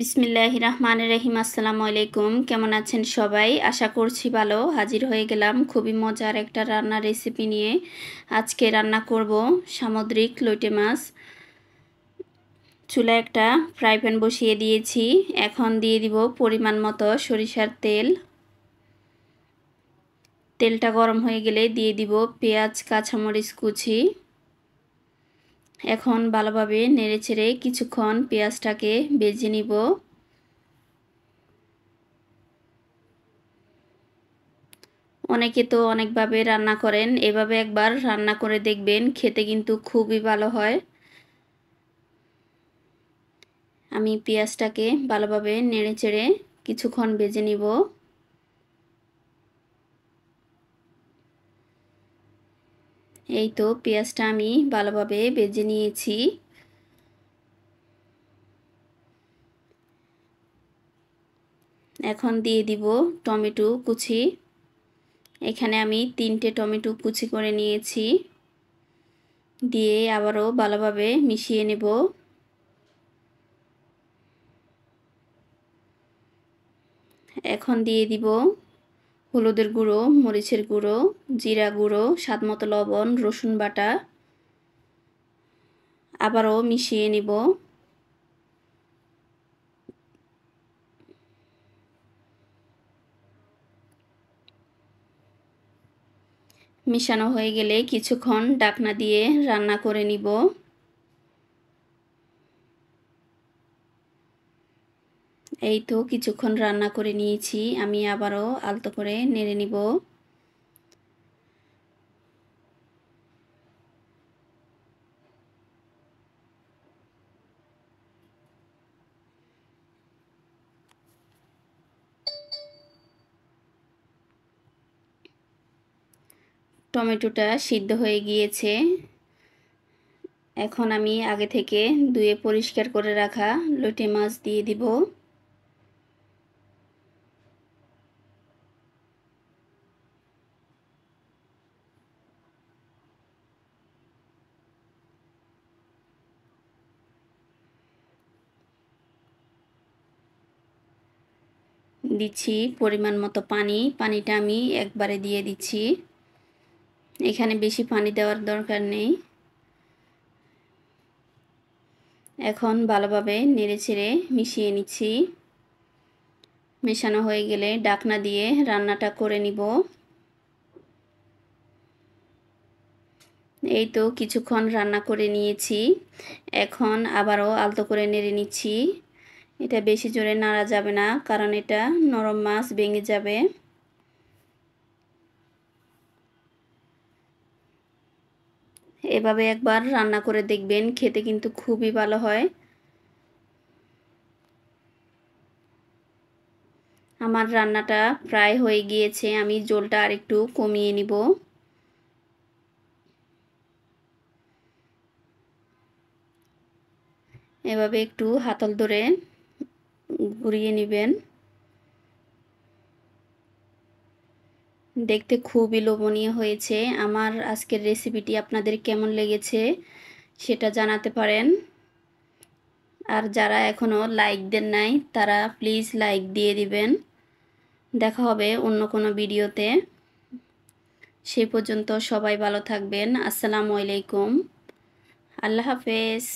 বিসমিল্লাহির রহমানির রহিম। আসসালামু আলাইকুম। কেমন আছেন সবাই? আশা করছি ভালো। হাজির হয়ে গেলাম খুবই মজার একটা রান্নার রেসিপি নিয়ে। আজকে রান্না করব সামুদ্রিক লইটে মাছ। চুলায় একটা ফ্রাই প্যান বসিয়ে দিয়েছি। এখন দিয়ে দিব পরিমাণ মতো সরিষার তেল। তেলটা গরম হয়ে গেলে দিয়ে দিব পেঁয়াজ, কাঁচামরিচ কুচি। এখন ভালোভাবে নেড়েচেড়ে কিছুক্ষণ পেঁয়াজটাকে ভেজে নিব। অনেকে তো অনেকভাবে রান্না করেন, এভাবে একবার রান্না করে দেখবেন, খেতে কিন্তু খুবই ভালো হয়। আমি পেঁয়াজটাকে ভালোভাবে নেড়েচেড়ে কিছুক্ষণ ভেজে নিব। এই তো পেঁয়াজটা আমি ভালোভাবে ভেজে নিয়েছি। এখন দিয়ে দিব টমেটো কুচি। এখানে আমি 3টে টমেটো কুচি করে নিয়েছি। দিয়ে আবারও ভালোভাবে মিশিয়ে নেব। এখন দিয়ে দিব হলুদের গুঁড়ো, মরিচের গুঁড়ো, জিরা গুঁড়ো, স্বাদমতো লবণ, রসুন বাটা। আবারও মিশিয়ে নিব। মিশানো হয়ে গেলে কিছুক্ষণ ঢাকনা দিয়ে রান্না করে নিব। এই তো কিছুক্ষণ রান্না করে নিয়েছি। আমি আবারও আলতো করে নেড়ে নিব। টমেটোটা সিদ্ধ হয়ে গিয়েছে। এখন আমি আগে থেকে ধুয়ে পরিষ্কার করে রাখা লইটে মাছ দিয়ে দিব। দিচ্ছি পরিমাণ মতো পানি। পানিটা আমি একবারে দিয়ে দিচ্ছি। এখানে বেশি পানি দেওয়ার দরকার নেই। এখন ভালোভাবে নেড়েচেড়ে মিশিয়ে নিচ্ছি। মেশানো হয়ে গেলে ঢাকনা দিয়ে রান্নাটা করে নিব। এই তো কিছুক্ষণ রান্না করে নিয়েছি। এখন আবারও আলতো করে নেড়ে নিচ্ছি। এটা বেশি জোরে নাড়া যাবে না, কারণ এটা নরম মাছ, ভেঙে যাবে। এভাবে একবার রান্না করে দেখবেন, খেতে কিন্তু খুবই ভালো হয়। আমার রান্নাটা প্রায় হয়ে গিয়েছে। আমি ঝোলটা আরেকটু কমিয়ে নিব। এভাবে একটু হাতল ধরে ঘুরিয়ে নেবেন। দেখতে খুবই লোভনীয় হয়েছে। আমার আজকের রেসিপিটি আপনাদের কেমন লেগেছে সেটা জানাতে পারেন। আর যারা এখনও লাইক দেন নাই, তারা প্লিজ লাইক দিয়ে দিবেন। দেখা হবে অন্য কোনো ভিডিওতে। সেই পর্যন্ত সবাই ভালো থাকবেন। আসসালামু আলাইকুম। আল্লাহ হাফেজ।